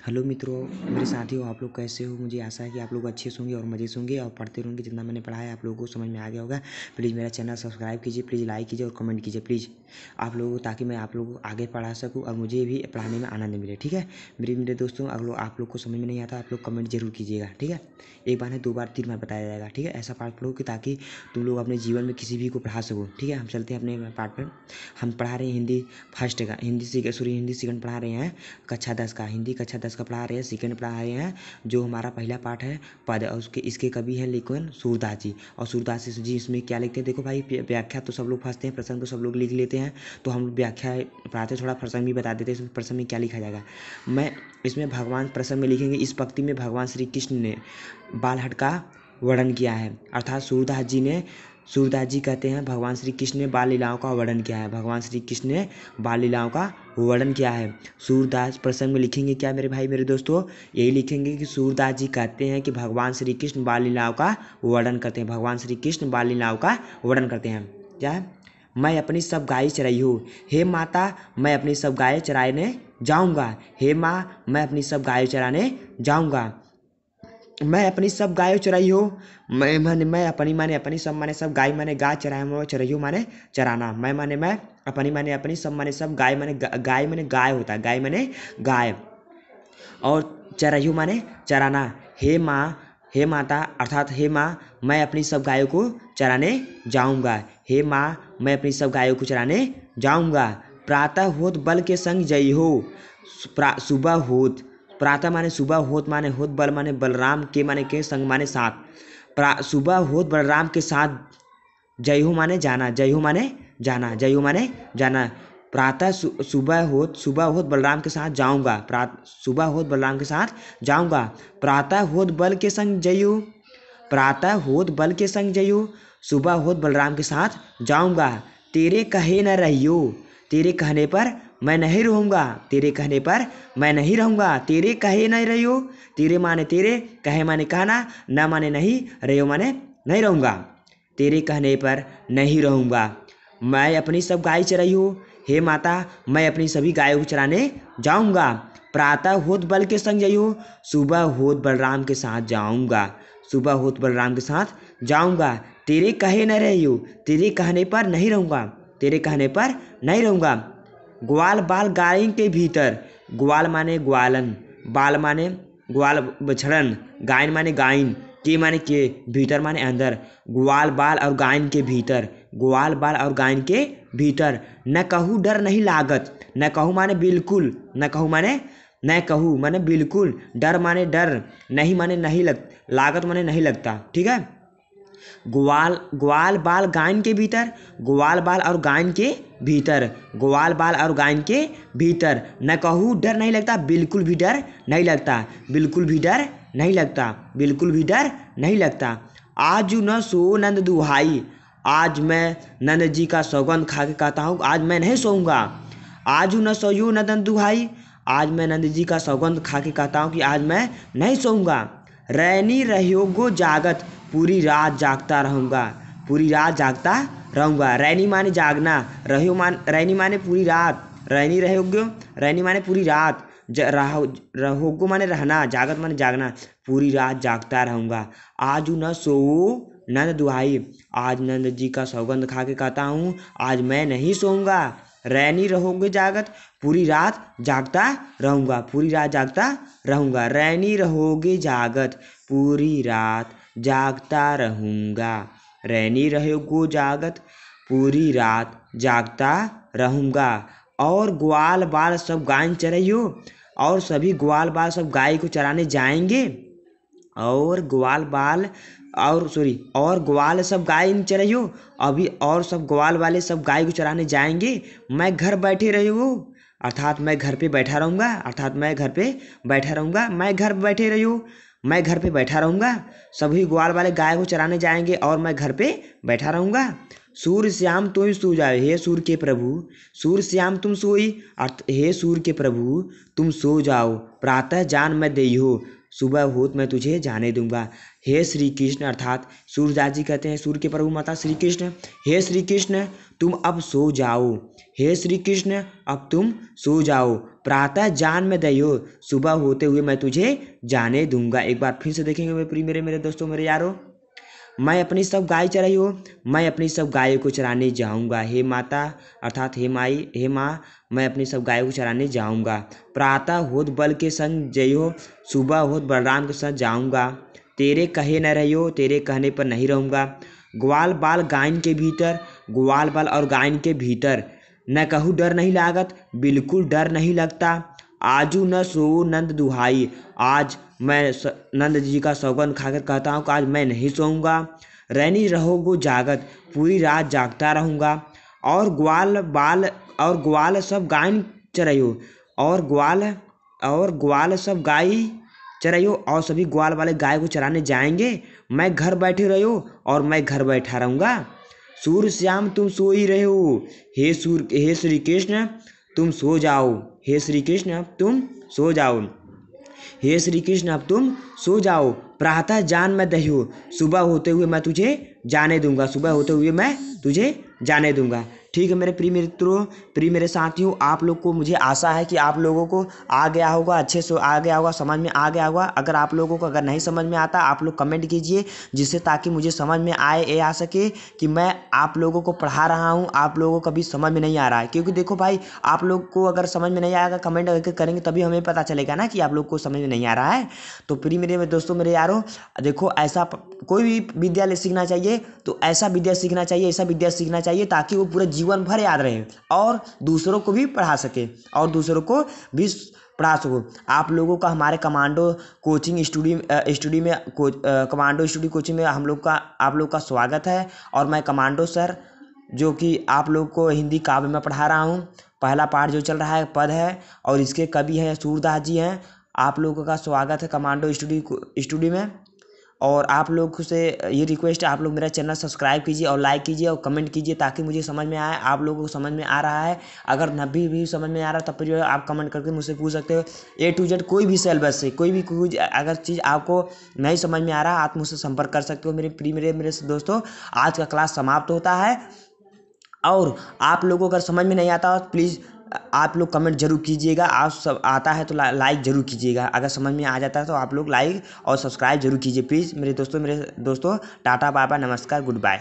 Hello मित्रों, मेरे साथियों, आप लोग कैसे हो। मुझे आशा है कि आप लोग अच्छे से होंगे और मज़े से होंगे और पढ़ते रहेंगे। जितना मैंने पढ़ा है आप लोगों को समझ में आ गया होगा। प्लीज़ मेरा चैनल सब्सक्राइब कीजिए, प्लीज़ लाइक कीजिए और कमेंट कीजिए प्लीज़ आप लोगों को, ताकि मैं आप लोगों को आगे पढ़ा सकूँ और मुझे भी पढ़ाने में आनंद मिले। ठीक है मेरे दोस्तों, अगर आप लोग को समझ में नहीं आता आप लोग कमेंट जरूर कीजिएगा। ठीक है, एक बार है, 2 बार 3 बार बताया जाएगा। ठीक है, ऐसा पाठ पढ़ो कि ताकि तुम लोग अपने जीवन में किसी भी को पढ़ा सको। ठीक है, हम चलते हैं अपने पाठ पर। हम पढ़ा रहे हैं हिंदी फर्स्ट का, हिंदी सेकंड पढ़ा रहे हैं, कक्षा 10 का। हिंदी कक्षा 10 का पढ़ा रहे हैं, सेकंड पढ़ा रहे हैं। जो हमारा पहला पाठ है पद, और उसके इसके कवि हैं लेखन सूरदास जी। और सूरदास जी इसमें क्या लिखते हैं, देखो भाई, व्याख्या तो सब लोग फंसते हैं, प्रसंग तो सब लोग लिख लेते हैं, तो हम व्याख्या पढ़ाते थोड़ा प्रसंग भी बता देते हैं। इसमें प्रसंग में क्या लिखा जाएगा, मैं इसमें भगवान प्रसंग में लिखेंगे। इस पंक्ति में भगवान श्री कृष्ण ने बालहट का वर्णन किया है, अर्थात सूरदास जी कहते हैं भगवान श्री कृष्ण ने बाल लीलाओं का वर्णन किया है। भगवान श्री कृष्ण ने बाल लीलाओं का वर्णन किया है। सूरदास प्रसंग में लिखेंगे क्या मेरे भाई मेरे दोस्तों, यही लिखेंगे कि सूरदास जी कहते हैं कि भगवान श्री कृष्ण बाल लीलाओं का वर्णन करते हैं। भगवान श्री कृष्ण बाल लीलाओं का वर्णन करते हैं। क्या है, मैं अपनी सब गाय चराई हूँ, हे माता मैं अपनी सब गाय चराने जाऊँगा। हे माँ मैं अपनी सब गाय चराने जाऊँगा। मैं अपनी सब गाय चराई हो, मैं अपनी सब माने सब गाय माने गाय, चराई हो माने चराना। मैं अपनी सब माने सब गाय माने गाय माने गाय होता है, गाय माने गाय, और चराई हो माने चराना। हे माँ, हे माता अर्थात हे माँ मैं अपनी सब गायों को चराने जाऊँगा। हे माँ मैं अपनी सब गायों को चराने जाऊँगा। प्रातः होत बल के संग जई हो, सुबह होत, प्रातः माने सुबह, होत माने होत, बल माने बलराम, के माने के, संग माने साथ। सुबह होत बलराम के साथ, जय हो माने जाना, जय हो माने जाना, जय हो माने जाना। प्रातः सुबह होत बलराम के साथ जाऊंगा, सुबह होत बलराम के साथ जाऊंगा। प्रातः होत बल के संग जयू, प्रातः होत बल के संग जयू, सुबह होत बलराम के साथ जाऊंगा। तेरे कहे न रहियो, तेरे कहने पर मैं नहीं रहूँगा, तेरे कहने पर मैं नहीं रहूँगा। तेरे कहे नहीं रहियो, तेरे माने तेरे, कहे माने कहना, न माने नहीं, रहियो माने नहीं रहूँगा। तेरे कहने पर नहीं रहूँगा। मैं अपनी सब गाय चराई हूँ, हे माता मैं अपनी सभी गायों को चराने जाऊँगा। प्रातः होत बल के संग जइयो, सुबह होत बलराम के साथ जाऊँगा, सुबह होत बलराम के साथ जाऊँगा। तेरे कहे न रहियो, तेरे कहने पर नहीं रहूँगा, तेरे कहने पर नहीं रहूँगा। ग्वाल बाल गाय के भीतर, ग्वाल माने ग्वालन, बाल माने ग्वाल बछड़न, गायन माने गायन, के माने के, भीतर माने अंदर। ग्वाल बाल और गायन के भीतर, ग्वाल बाल और गायन के भीतर। न कहूँ डर नहीं लागत, न कहूँ माने बिल्कुल, न कहूँ माने न कहूँ माने बिल्कुल, डर माने डर, नहीं माने नहीं लागत माने नहीं लगता। ठीक है, ग्वाल बाल गायन के भीतर, ग्वाल बाल और गायन के भीतर, ग्वाल बाल और गायन के भीतर। न कहूँ डर नहीं लगता, बिल्कुल भी डर नहीं लगता, बिल्कुल भी डर नहीं लगता, बिल्कुल भी डर नहीं लगता। आज न सो नंद दुहाई, आज मैं नंद जी का सौगंध खा के कहता हूँ आज मैं नहीं सोऊंगा। आज न सोयो नंद दुहाई, आज मैं नंद जी का सौगंध खा के कहता हूँ कि आज मैं नहीं सोऊंगा। रैनी रहोगो जागत, पूरी रात जागता रहूँगा, पूरी रात जागता रहूँगा। रैनी माने जागना, रैनी माने पूरी रात, रैनी रहोगे, रैनी माने पूरी रात, रहोगो माने रहना, जागत माने जागना, पूरी रात जागता रहूँगा। आज न सो नंद दुहाई, आज नंद जी का सौगंध खा के कहता हूँ आज मैं नहीं सोऊंगा। रैनी रहोगे जागत, पूरी रात जागता रहूँगा, पूरी रात जागता रहूँगा। रैनी रहोगे जागत, पूरी रात जागता रहूँगा, रैनी रहोगे जागत, पूरी रात जागता रहूँगा। और ग्वाल बाल सब गाय चराइयो, और सभी ग्वाल बाल सब गाय को चराने जाएंगे। और ग्वाल बाल और ग्वाल सब गाय चराइयो, अभी और सब ग्वाल वाले सब गाय को चराने जाएंगे। मैं घर बैठे रही हूँ, अर्थात मैं घर पे बैठा रहूँगा, अर्थात मैं घर पे बैठा रहूँगा। मैं घर बैठे रही हूँ, मैं घर पे बैठा रहूँगा। सभी ग्वाल वाले गाय को चराने जाएंगे और मैं घर पे बैठा रहूँगा। सूर्य श्याम तुम सो जाओ, हे सूर्य के प्रभु, सूर्य श्याम तुम सोई, हे सूर्य के प्रभु तुम सो जाओ। प्रातः जान मैं देई हो, सुबह होत मैं तुझे जाने दूंगा। हे श्री कृष्ण अर्थात सूरदास जी कहते हैं सूर्य के प्रभु माता श्री कृष्ण, हे श्री कृष्ण तुम अब सो जाओ, हे श्री कृष्ण अब तुम सो जाओ, प्रातः जान में दयो, सुबह होते हुए मैं तुझे जाने दूंगा। एक बार फिर से देखेंगे मेरे दोस्तों मेरे यारों। मैं अपनी सब गाय चराई हो, मैं अपनी सब गायों को चराने जाऊंगा। हे माता अर्थात हे माई, हे माँ मैं अपनी सब गायों को चराने जाऊंगा। प्रातः होत बल के संग जइयो, सुबह होत बलराम के साथ जाऊंगा। तेरे कहे न रहियो, तेरे कहने पर नहीं रहूंगा। ग्वाल बाल गायन के भीतर, ग्वाल बाल और गायन के भीतर न कहूँ डर नहीं लागत, बिल्कुल डर नहीं लगता। आजू न सो नंद दुहाई, आज मैं नंद जी का सौगंध खाकर कहता हूँ कि आज मैं नहीं सोऊंगा। रैनी रहोगो जागत, पूरी रात जागता रहूँगा। और ग्वाल सब गायन चरइयो, और ग्वाल सब गाय चरइयो, और सभी ग्वाल वाले गाय को चराने जाएंगे। मैं घर बैठे रहो और मैं घर बैठा रहूँगा। सूर्य श्याम तुम सो ही रहे हो, हे श्री कृष्ण तुम सो जाओ, हे श्री कृष्ण अब तुम सो जाओ, हे श्री कृष्ण अब तुम सो जाओ। प्रातः जान मैं दहियो, सुबह होते हुए मैं तुझे जाने दूंगा, सुबह होते हुए मैं तुझे जाने दूंगा। ठीक है मेरे प्रिय मित्रों, प्रिय मेरे साथियों, आप लोग को मुझे आशा है कि आप लोगों को आ गया होगा, अच्छे से आ गया होगा, समझ में आ गया होगा। अगर आप लोगों को अगर नहीं समझ में आता आप लोग कमेंट कीजिए, जिससे ताकि मुझे समझ में आए ये आ सके कि मैं आप लोगों को पढ़ा रहा हूँ, आप लोगों को कभी समझ में नहीं आ रहा है। क्योंकि देखो भाई, आप लोग को अगर समझ में नहीं आएगा कमेंट अगर करेंगे तभी हमें पता चलेगा ना कि आप लोग को समझ में नहीं आ रहा है। तो प्रिय मेरे दोस्तों मेरे यारों, देखो ऐसा कोई भी विद्यालय सीखना चाहिए तो ऐसा विद्या सीखना चाहिए, ऐसा विद्या सीखना चाहिए ताकि वो पूरे जीवन भर याद रहे और दूसरों को भी पढ़ा सके और दूसरों को भी पढ़ा सको। आप लोगों का हमारे कमांडो कोचिंग स्टूडियो में कमांडो स्टूडियो कोचिंग में आप लोग का स्वागत है। और मैं कमांडो सर जो कि आप लोग को हिंदी काव्य में पढ़ा रहा हूँ। पहला पाठ जो चल रहा है पद है और इसके कवि हैं सूरदास जी हैं। आप लोगों का स्वागत है कमांडो स्टूडियो में। और आप लोग से ये रिक्वेस्ट है, आप लोग मेरा चैनल सब्सक्राइब कीजिए और लाइक कीजिए और कमेंट कीजिए ताकि मुझे समझ में आए आप लोगों को समझ में आ रहा है। अगर नभी भी समझ में आ रहा तब फिर जो है आप कमेंट करके मुझसे पूछ सकते हो। A to Z कोई भी सिलेबस से कोई अगर चीज़ आपको नहीं समझ में आ रहा आप मुझसे संपर्क कर सकते हो। मेरे दोस्तों, आज का क्लास समाप्त होता है और आप लोगों को अगर समझ में नहीं आता प्लीज़ आप लोग कमेंट जरूर कीजिएगा। आप सब आता है तो लाइक जरूर कीजिएगा। अगर समझ में आ जाता है तो आप लोग लाइक और सब्सक्राइब जरूर कीजिए प्लीज़। मेरे दोस्तों टाटा बाय बाय, नमस्कार, गुड बाय।